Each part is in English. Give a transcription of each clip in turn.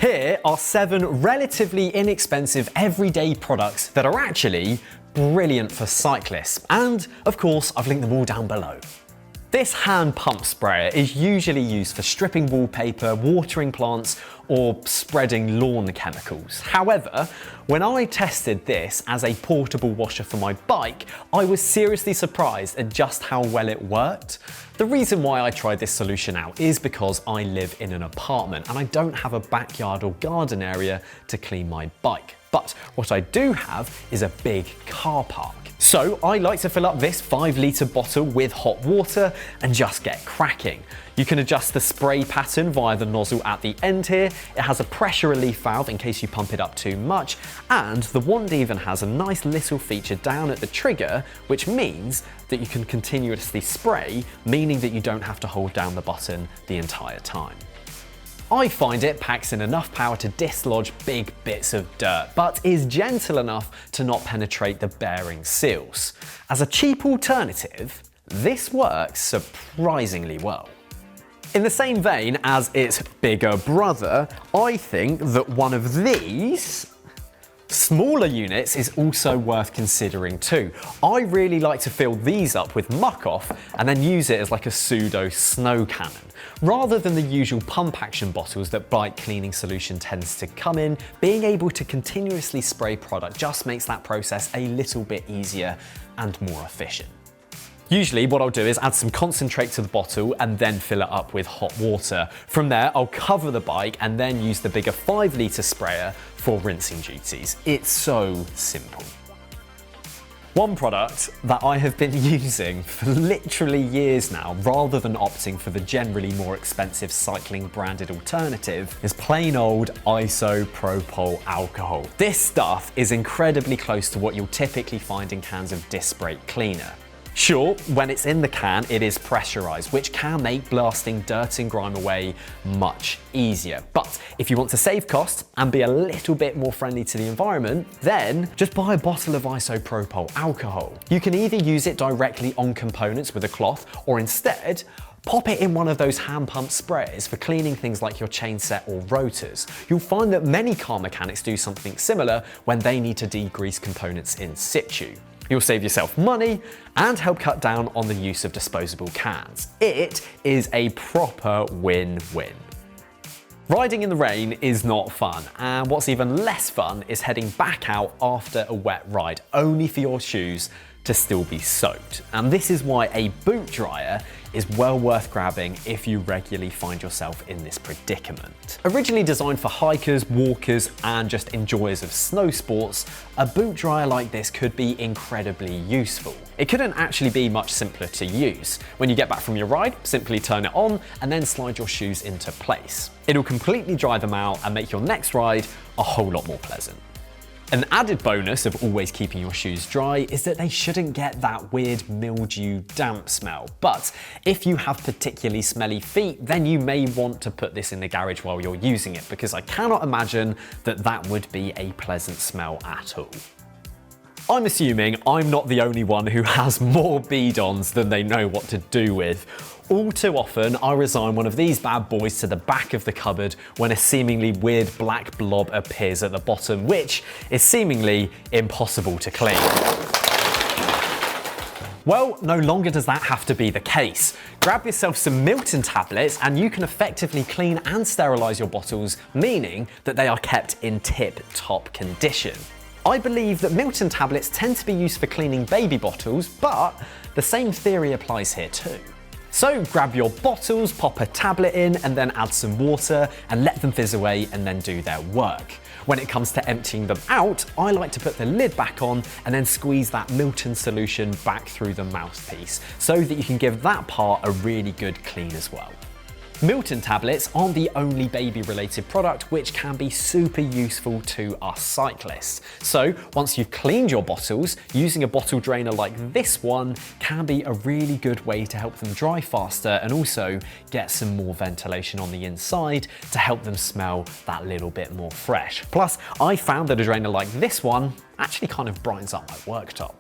Here are 7 relatively inexpensive everyday products that are actually brilliant for cyclists. And of course, I've linked them all down below. This hand pump sprayer is usually used for stripping wallpaper, watering plants, or spreading lawn chemicals. However, when I tested this as a portable washer for my bike, I was seriously surprised at just how well it worked. The reason why I tried this solution out is because I live in an apartment and I don't have a backyard or garden area to clean my bike. But what I do have is a big car park. So I like to fill up this 5-litre bottle with hot water and just get cracking. You can adjust the spray pattern via the nozzle at the end here. It has a pressure relief valve in case you pump it up too much, and the wand even has a nice little feature down at the trigger, which means that you can continuously spray, meaning that you don't have to hold down the button the entire time. I find it packs in enough power to dislodge big bits of dirt, but is gentle enough to not penetrate the bearing seals. As a cheap alternative, this works surprisingly well. In the same vein as its bigger brother, I think that one of these smaller units is also worth considering too. I really like to fill these up with muck off and then use it as like a pseudo snow cannon. Rather than the usual pump action bottles that bike cleaning solution tends to come in, being able to continuously spray product just makes that process a little bit easier and more efficient. Usually what I'll do is add some concentrate to the bottle and then fill it up with hot water. From there, I'll cover the bike and then use the bigger 5-litre sprayer for rinsing duties. It's so simple. One product that I have been using for literally years now, rather than opting for the generally more expensive cycling branded alternative, is plain old Isopropyl Alcohol. This stuff is incredibly close to what you'll typically find in cans of disc brake cleaner. Sure, when it's in the can, it is pressurized, which can make blasting dirt and grime away much easier. But if you want to save costs and be a little bit more friendly to the environment, then just buy a bottle of isopropyl alcohol. You can either use it directly on components with a cloth, or instead, pop it in one of those hand pump sprayers for cleaning things like your chain set or rotors. You'll find that many car mechanics do something similar when they need to degrease components in situ. You'll save yourself money and help cut down on the use of disposable cans. It is a proper win-win. Riding in the rain is not fun, and what's even less fun is heading back out after a wet ride, only for your shoes to still be soaked. And this is why a boot dryer is well worth grabbing if you regularly find yourself in this predicament. Originally designed for hikers, walkers, and just enjoyers of snow sports, a boot dryer like this could be incredibly useful. It couldn't actually be much simpler to use. When you get back from your ride, simply turn it on and then slide your shoes into place. It'll completely dry them out and make your next ride a whole lot more pleasant. An added bonus of always keeping your shoes dry is that they shouldn't get that weird mildew damp smell. But if you have particularly smelly feet, then you may want to put this in the garage while you're using it, because I cannot imagine that that would be a pleasant smell at all. I'm assuming I'm not the only one who has more bead-ons than they know what to do with. All too often, I resign one of these bad boys to the back of the cupboard when a seemingly weird black blob appears at the bottom, which is seemingly impossible to clean. Well, no longer does that have to be the case. Grab yourself some Milton Tablets and you can effectively clean and sterilize your bottles, meaning that they are kept in tip-top condition. I believe that Milton Tablets tend to be used for cleaning baby bottles, but the same theory applies here too. So grab your bottles, pop a tablet in, and then add some water and let them fizz away and then do their work. When it comes to emptying them out, I like to put the lid back on and then squeeze that Milton solution back through the mouthpiece so that you can give that part a really good clean as well. Milton Tablets aren't the only baby-related product which can be super useful to us cyclists. So once you've cleaned your bottles, using a bottle drainer like this one can be a really good way to help them dry faster and also get some more ventilation on the inside to help them smell that little bit more fresh. Plus, I found that a drainer like this one actually kind of brightens up my worktop.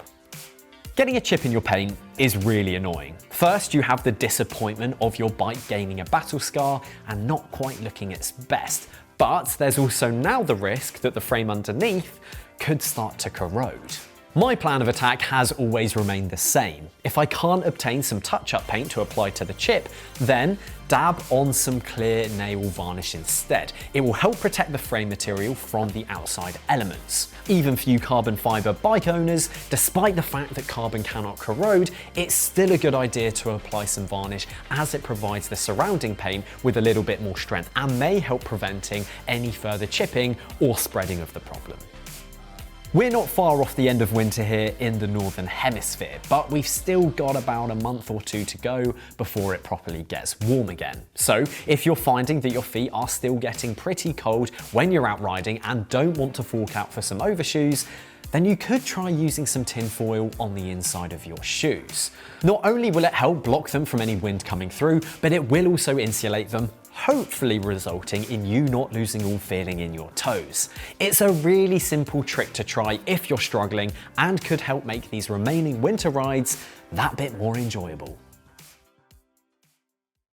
Getting a chip in your paint is really annoying. First, you have the disappointment of your bike gaining a battle scar and not quite looking its best. But there's also now the risk that the frame underneath could start to corrode. My plan of attack has always remained the same. If I can't obtain some touch-up paint to apply to the chip, then dab on some clear nail varnish instead. It will help protect the frame material from the outside elements. Even for you carbon fiber bike owners, despite the fact that carbon cannot corrode, it's still a good idea to apply some varnish as it provides the surrounding paint with a little bit more strength and may help preventing any further chipping or spreading of the problem. We're not far off the end of winter here in the Northern Hemisphere, but we've still got about a month or two to go before it properly gets warm again. So if you're finding that your feet are still getting pretty cold when you're out riding and don't want to fork out for some overshoes, then you could try using some tin foil on the inside of your shoes. Not only will it help block them from any wind coming through, but it will also insulate them, hopefully resulting in you not losing all feeling in your toes. It's a really simple trick to try if you're struggling and could help make these remaining winter rides that bit more enjoyable.